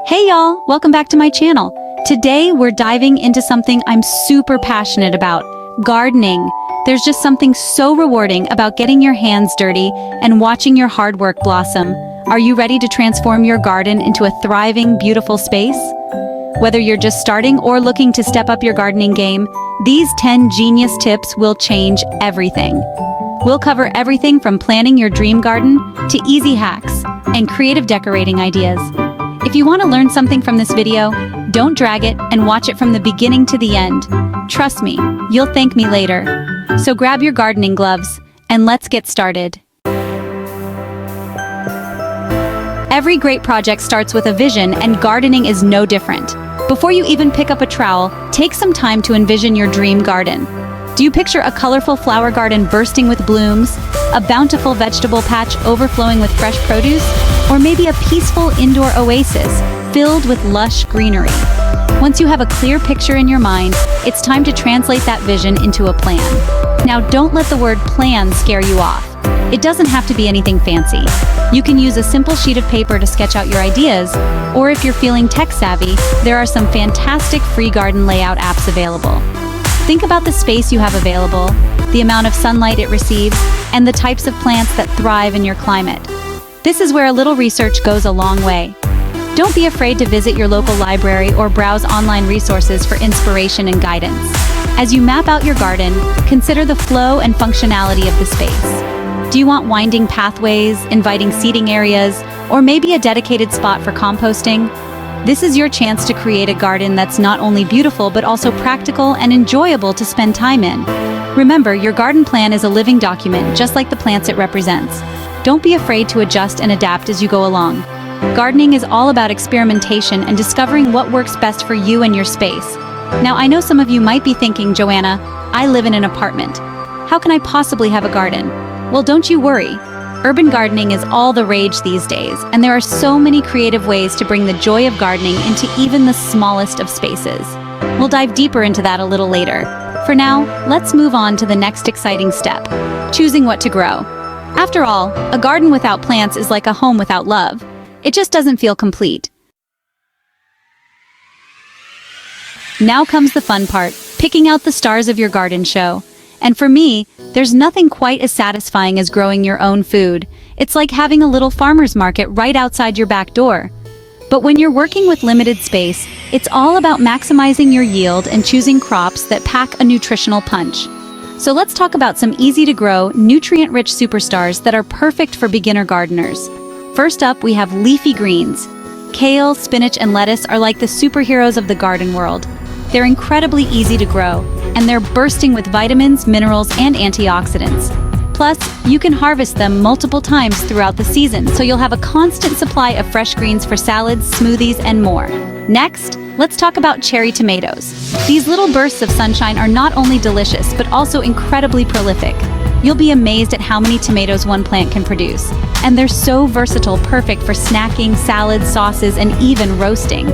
Hey y'all, welcome back to my channel. Today we're diving into something I'm super passionate about, gardening. There's just something so rewarding about getting your hands dirty and watching your hard work blossom. Are you ready to transform your garden into a thriving, beautiful space? Whether you're just starting or looking to step up your gardening game, these 10 genius tips will change everything. We'll cover everything from planning your dream garden to easy hacks and creative decorating ideas. If you want to learn something from this video, don't drag it and watch it from the beginning to the end. Trust me, you'll thank me later. So grab your gardening gloves and let's get started. Every great project starts with a vision, and gardening is no different. Before you even pick up a trowel, take some time to envision your dream garden. Do you picture a colorful flower garden bursting with blooms, a bountiful vegetable patch overflowing with fresh produce, or maybe a peaceful indoor oasis filled with lush greenery? Once you have a clear picture in your mind, it's time to translate that vision into a plan. Now, don't let the word plan scare you off. It doesn't have to be anything fancy. You can use a simple sheet of paper to sketch out your ideas, or if you're feeling tech-savvy, there are some fantastic free garden layout apps available. Think about the space you have available, the amount of sunlight it receives, and the types of plants that thrive in your climate. This is where a little research goes a long way. Don't be afraid to visit your local library or browse online resources for inspiration and guidance. As you map out your garden, consider the flow and functionality of the space. Do you want winding pathways, inviting seating areas, or maybe a dedicated spot for composting? This is your chance to create a garden that's not only beautiful but also practical and enjoyable to spend time in. Remember, your garden plan is a living document, just like the plants it represents. Don't be afraid to adjust and adapt as you go along. Gardening is all about experimentation and discovering what works best for you and your space. Now, I know some of you might be thinking, Joanna, I live in an apartment. How can I possibly have a garden? Well, don't you worry. Urban gardening is all the rage these days, and there are so many creative ways to bring the joy of gardening into even the smallest of spaces. We'll dive deeper into that a little later. For now, let's move on to the next exciting step, choosing what to grow. After all, a garden without plants is like a home without love. It just doesn't feel complete. Now comes the fun part, picking out the stars of your garden show. And for me, there's nothing quite as satisfying as growing your own food. It's like having a little farmer's market right outside your back door. But when you're working with limited space, it's all about maximizing your yield and choosing crops that pack a nutritional punch. So let's talk about some easy-to-grow, nutrient-rich superstars that are perfect for beginner gardeners. First up, we have leafy greens. Kale, spinach, and lettuce are like the superheroes of the garden world. They're incredibly easy to grow, and they're bursting with vitamins, minerals, and antioxidants. Plus, you can harvest them multiple times throughout the season, so you'll have a constant supply of fresh greens for salads, smoothies, and more. Next, let's talk about cherry tomatoes. These little bursts of sunshine are not only delicious, but also incredibly prolific. You'll be amazed at how many tomatoes one plant can produce. And they're so versatile, perfect for snacking, salads, sauces, and even roasting.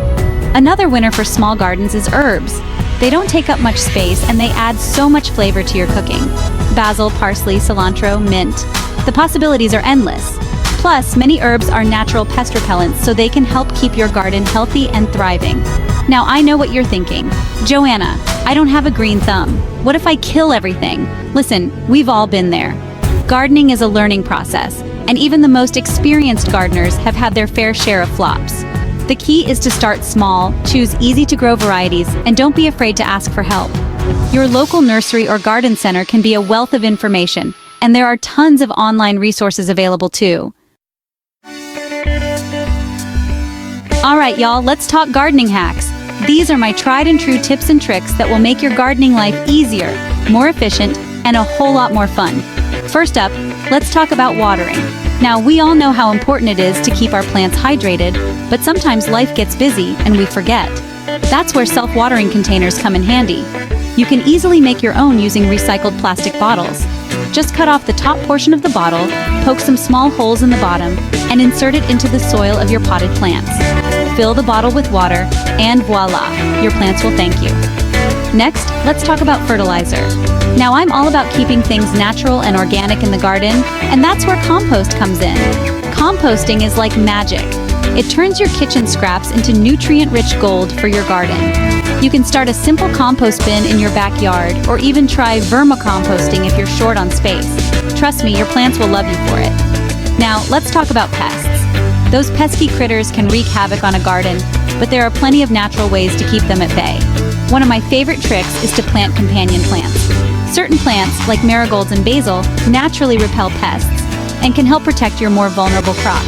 Another winner for small gardens is herbs. They don't take up much space, and they add so much flavor to your cooking. Basil, parsley, cilantro, mint. The possibilities are endless. Plus, many herbs are natural pest repellents, so they can help keep your garden healthy and thriving. Now, I know what you're thinking. Joanna, I don't have a green thumb. What if I kill everything? Listen, we've all been there. Gardening is a learning process, and even the most experienced gardeners have had their fair share of flops. The key is to start small, choose easy-to-grow varieties, and don't be afraid to ask for help. Your local nursery or garden center can be a wealth of information, and there are tons of online resources available too. Alright y'all, let's talk gardening hacks. These are my tried and true tips and tricks that will make your gardening life easier, more efficient, and a whole lot more fun. First up, let's talk about watering. Now, we all know how important it is to keep our plants hydrated, but sometimes life gets busy and we forget. That's where self-watering containers come in handy. You can easily make your own using recycled plastic bottles. Just cut off the top portion of the bottle, poke some small holes in the bottom, and insert it into the soil of your potted plants. Fill the bottle with water, and voila, your plants will thank you. Next, let's talk about fertilizer. Now I'm all about keeping things natural and organic in the garden, and that's where compost comes in. Composting is like magic. It turns your kitchen scraps into nutrient-rich gold for your garden. You can start a simple compost bin in your backyard, or even try vermicomposting if you're short on space. Trust me, your plants will love you for it. Now, let's talk about pests. Those pesky critters can wreak havoc on a garden, but there are plenty of natural ways to keep them at bay. One of my favorite tricks is to plant companion plants. Certain plants, like marigolds and basil, naturally repel pests and can help protect your more vulnerable crops.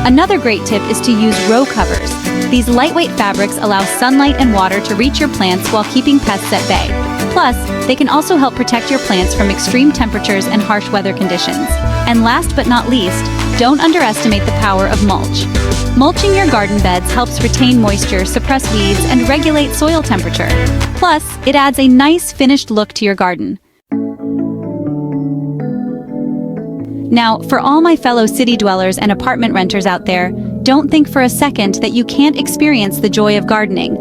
Another great tip is to use row covers. These lightweight fabrics allow sunlight and water to reach your plants while keeping pests at bay. Plus, they can also help protect your plants from extreme temperatures and harsh weather conditions. And last but not least, don't underestimate the power of mulch. Mulching your garden beds helps retain moisture, suppress weeds, and regulate soil temperature. Plus, it adds a nice finished look to your garden. Now, for all my fellow city dwellers and apartment renters out there, don't think for a second that you can't experience the joy of gardening.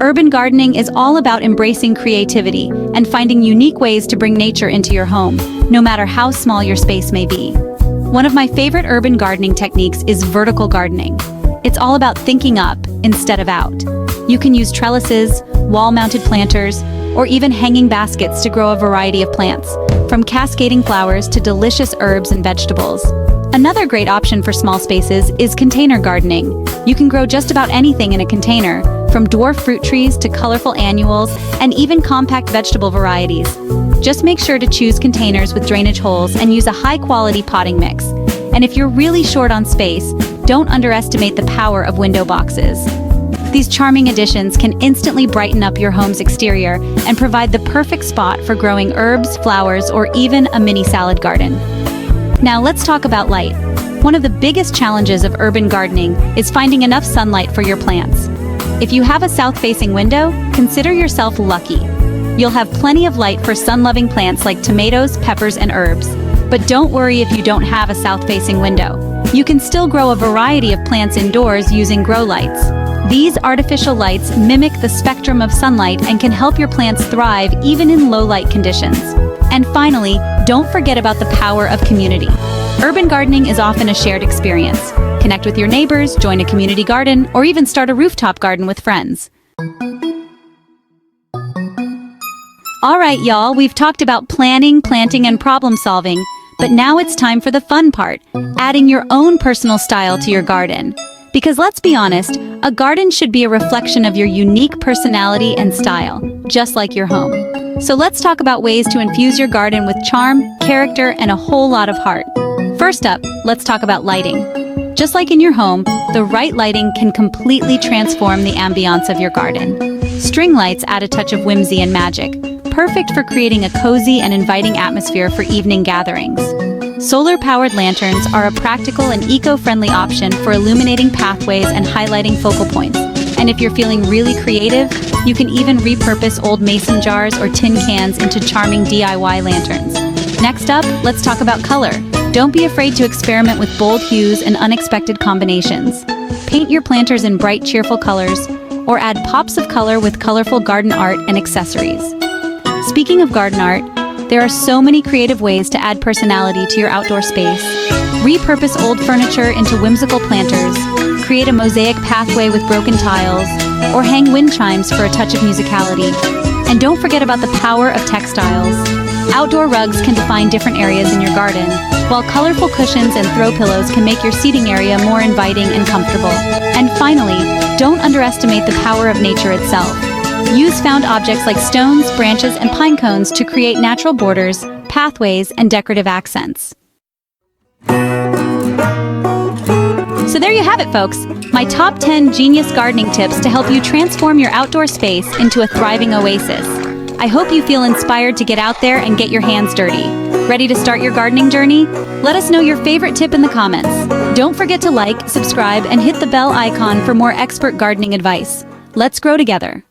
Urban gardening is all about embracing creativity and finding unique ways to bring nature into your home, no matter how small your space may be. One of my favorite urban gardening techniques is vertical gardening. It's all about thinking up instead of out. You can use trellises, wall-mounted planters, or even hanging baskets to grow a variety of plants, from cascading flowers to delicious herbs and vegetables. Another great option for small spaces is container gardening. You can grow just about anything in a container, from dwarf fruit trees to colorful annuals and even compact vegetable varieties. Just make sure to choose containers with drainage holes and use a high-quality potting mix. And if you're really short on space, don't underestimate the power of window boxes. These charming additions can instantly brighten up your home's exterior and provide the perfect spot for growing herbs, flowers, or even a mini salad garden. Now let's talk about light. One of the biggest challenges of urban gardening is finding enough sunlight for your plants. If you have a south-facing window, consider yourself lucky. You'll have plenty of light for sun-loving plants like tomatoes, peppers, and herbs. But don't worry if you don't have a south-facing window. You can still grow a variety of plants indoors using grow lights. These artificial lights mimic the spectrum of sunlight and can help your plants thrive even in low-light conditions. And finally, don't forget about the power of community. Urban gardening is often a shared experience. Connect with your neighbors, join a community garden, or even start a rooftop garden with friends. All right, y'all, we've talked about planning, planting, and problem solving, but now it's time for the fun part, adding your own personal style to your garden. Because let's be honest, a garden should be a reflection of your unique personality and style, just like your home. So let's talk about ways to infuse your garden with charm, character, and a whole lot of heart. First up, let's talk about lighting. Just like in your home, the right lighting can completely transform the ambiance of your garden. String lights add a touch of whimsy and magic, perfect for creating a cozy and inviting atmosphere for evening gatherings. Solar-powered lanterns are a practical and eco-friendly option for illuminating pathways and highlighting focal points. And if you're feeling really creative, you can even repurpose old mason jars or tin cans into charming DIY lanterns. Next up, let's talk about color. Don't be afraid to experiment with bold hues and unexpected combinations. Paint your planters in bright, cheerful colors, or add pops of color with colorful garden art and accessories. Speaking of garden art, there are so many creative ways to add personality to your outdoor space. Repurpose old furniture into whimsical planters, create a mosaic pathway with broken tiles, or hang wind chimes for a touch of musicality. And don't forget about the power of textiles. Outdoor rugs can define different areas in your garden, while colorful cushions and throw pillows can make your seating area more inviting and comfortable. And finally, don't underestimate the power of nature itself. Use found objects like stones, branches, and pine cones to create natural borders, pathways, and decorative accents. So there you have it, folks. My top 10 genius gardening tips to help you transform your outdoor space into a thriving oasis. I hope you feel inspired to get out there and get your hands dirty. Ready to start your gardening journey? Let us know your favorite tip in the comments. Don't forget to like, subscribe, and hit the bell icon for more expert gardening advice. Let's grow together.